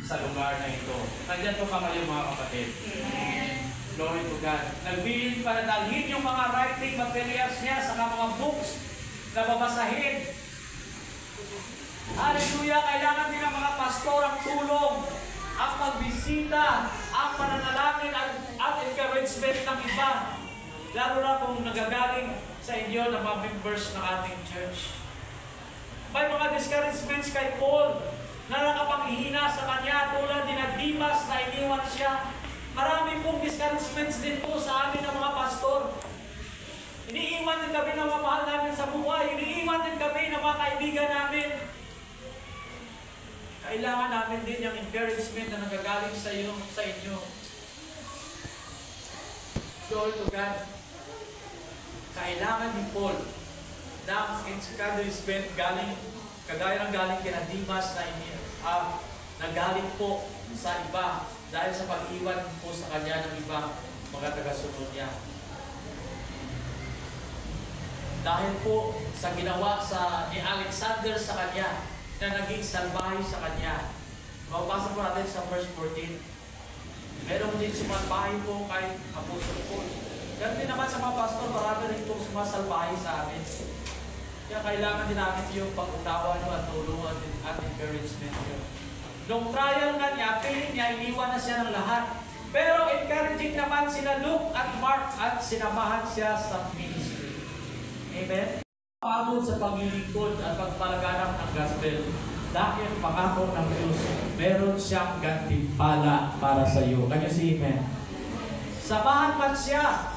sa lugar na ito. Nandiyan po pa kayo mga kapatid. Glory to God. Nagbilin pa na dalhin yung mga writing materials niya sa mga books na babasahin. Hallelujah! Kailangan din ng mga pastor ang tulong, ang pagbisita, ang pananalangin at encouragement ng iba. Lalo na kung nagagaling sa inyo na mga members ng ating church. May mga discouragements kay Paul na nakapanghihina sa kanya tulad din ng Dimas na iniwan siya. Marami pong discouragements din po sa amin ng mga pastor. Iniiwan din kami ng mga mahal namin sa buhay. Iniiwan din kami ng mga kaibigan namin. Kailangan namin din yung encouragement na nagagaling sa inyo. Glory to God. Kailangan ni Paul ng encouragement kagaya ng galing kina Dimas na nagaling po sa iba dahil sa pag-iwan po sa kanya ng ibang mga tagasunod niya. Dahil po sa ginawa ni Alexander sa kanya na naging salbahe sa kanya. Mabasa po natin sa verse 14. Meron din sumalbahe po kay Apostol Paul. Ganun din naman sa mga pastor, marami rin po sumasalbahe sa amin. Kaya kailangan din namin yung pag-unawa nyo at tulungan at encouragement nyo. Nung trial na niya, feeling niya, iniwan na siya ng lahat. Pero encouraging naman sina Luke at Mark at sinamahan siya sa ministry. Amen? Pagod sa paglilingkod at pagpalaganap ng gospel, dahil pangako ng Diyos, meron siyang gantimpala para sa iyo. Kanya si Amen. Samahan man siya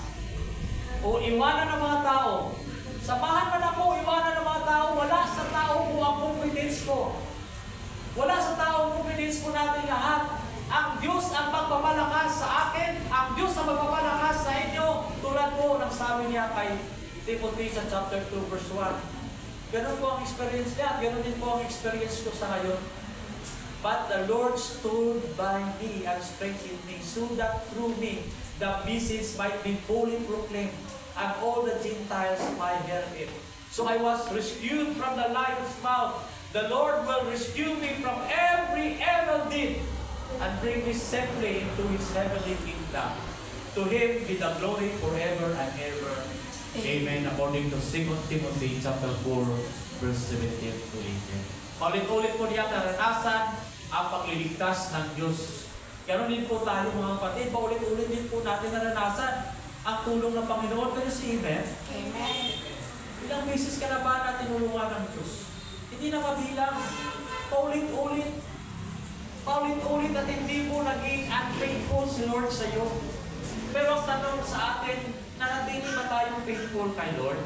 o iwanan ng mga tao. Samahan man ako, iwanan ng mga tao. Wala sa tao po ang confidence ko. Wala sa tao ang confidence po natin lahat. Ang Diyos ang magpapalakas sa akin. Ang Diyos ang magpapalakas sa inyo. Tulad po ng sabi niya kay Timothy sa chapter 2 verse 1. Ganun po ang experience niya. Ganun din po ang experience ko sa ngayon. But the Lord stood by me and strengthened me so that through me the message might be fully proclaimed and all the Gentiles might hear it. So I was rescued from the lion's mouth. The Lord will rescue me from every evil deed and bring me safely into His heavenly kingdom. To Him be the glory forever and ever. Amen. According to 2 Timothy chapter 4, verse 17 to 18. Paulit-ulit po niya naranasan ang pagliligtas ng Diyos. Ganon din po tayo mga kapatid. Paulit-ulit din po natin naranasan ang tulong ng Panginoon. Pero si Amen. Amen. Ilang beses ka na ba na tinulungan ng Diyos? Hindi na mabilang. Paulit-ulit. Paulit-ulit at hindi mo naging unfaithful si Lord sa iyo. Pero ang tanong sa atin, nanatili ba tayong faithful kay Lord?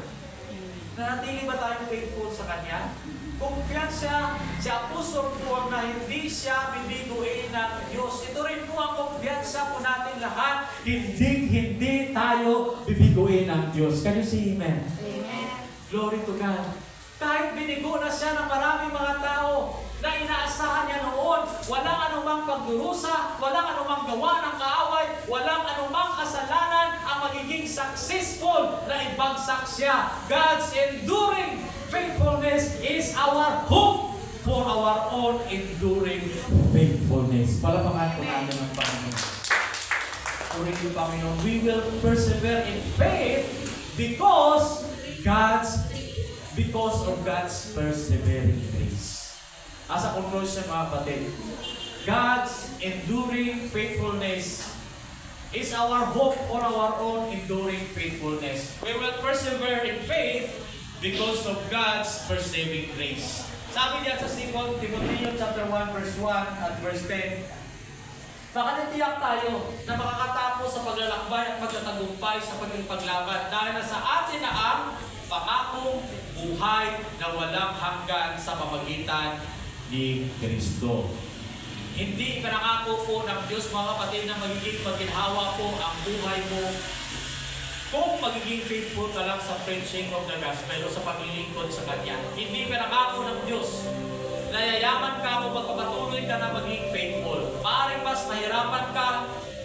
Nanatili ba tayong faithful sa Kanya? Kumpiyansa si Apostol Paul na hindi siya bibiguin ng Diyos. Ito rin po ang kumpiyansa po natin lahat. Hindi tayo bibiguin ng Diyos. Can you say Amen? Amen. Glory to God. Kahit binigo na siya ng maraming mga tao na inaasahan niya noon, walang anumang pagdurusa, walang anumang gawa ng kaaway, walang anumang kasalanan ang magiging successful na ibagsak siya. God's enduring faithfulness is our hope for our own enduring faithfulness. Palapakan po natin ang Panginoon. Purihin yung Panginoon. We will persevere in faith because of God's persevering grace. As a conclusion mga kapatid, God's enduring faithfulness is our hope for our own enduring faithfulness. We will persevere in faith because of God's persevering grace. Sabi niya sa 2 Timothy chapter 1 verse 1 at verse 10, baka natiyak tayo na makakatapos sa paglalakbay at pagtatagumpay sa paglaban dahil na sa atin na ang pangakong buhay na walang hanggan sa pamagitan ni Kristo. Hindi pinangako po ng Diyos mga kapatid na magiging maginhawa po ang buhay mo kung magiging faithful ka lang sa preaching of the gospel o sa paglilingkod sa Kanya. Hindi pinangako ng Diyos na yayaman ka kung magpapatuloy ka na maging faithful. Maaaring mas mahirapan ka,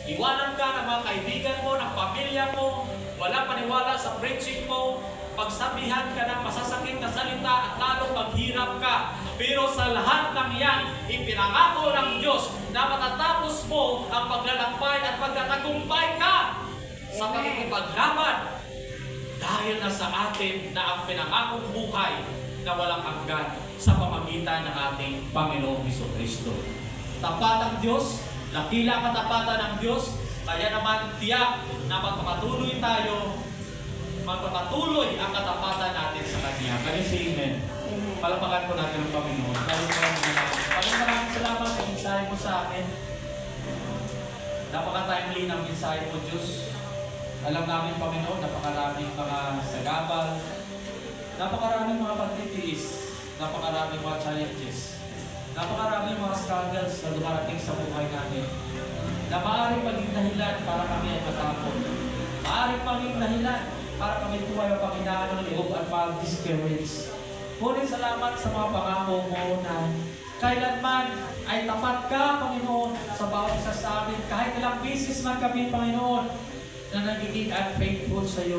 iwanan ka ng mga kaibigan mo, ng pamilya mo, walang paniwala sa preaching mo, pagsabihan ka ng masasakit na salita at lalong maghirap ka. Pero sa lahat ng yan, ipinangako ng Diyos sa pagkikipaglaban dahil nasa atin na ang pinangakong buhay na walang hanggan sa pamagitan ng ating Panginoong Jesucristo. Tapat ang Diyos, dakila katapatan ng Diyos, kaya naman tiyak na magpapatuloy tayo, magpapatuloy ang katapatan natin sa Kanya. Kaya si Amen. Palapakan po natin ang Panginoon. Maraming salamat sa mensahe mo sa akin. Napaka-timely ng mensahe mo, Diyos. Alam namin, Panginoon, napakaraming mga sagabal, napakaraming mga pagtitiis, napakaraming mga challenges, napakaraming mga struggles na dumarating sa buhay namin na maaaring maging dahilan para kami ay matakot. Maaaring maging dahilan para kami tuway ang panghinaan ng loob at mag-discourage. Ngunit salamat sa mga pangako mo na kailanman ay tapat ka, Panginoon, sa bawat isa sa amin. Kahit ilang bisis man kami, Panginoon, na nagiging unfaithful sa iyo.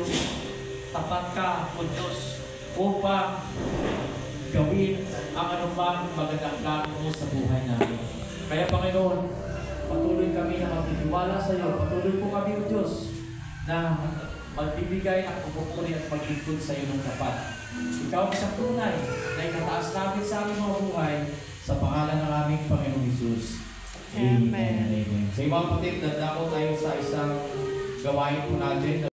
Tapat ka, O Diyos, upang gawin ang anumang magandang plano mo sa buhay namin. Kaya, Panginoon, patuloy kami na magtitiwala sa iyo. Patuloy po kami, O Diyos, na magbibigay ng pupukuri at maglingkod sa iyo ng tapat. Ikaw ang isang tunay na ikataas namin sa aming mga buhay sa pangalan ng aming Panginoong Jesus. Amen. Amen. Sa ibang kapatid, dadako tayo sa isang gawain po natin.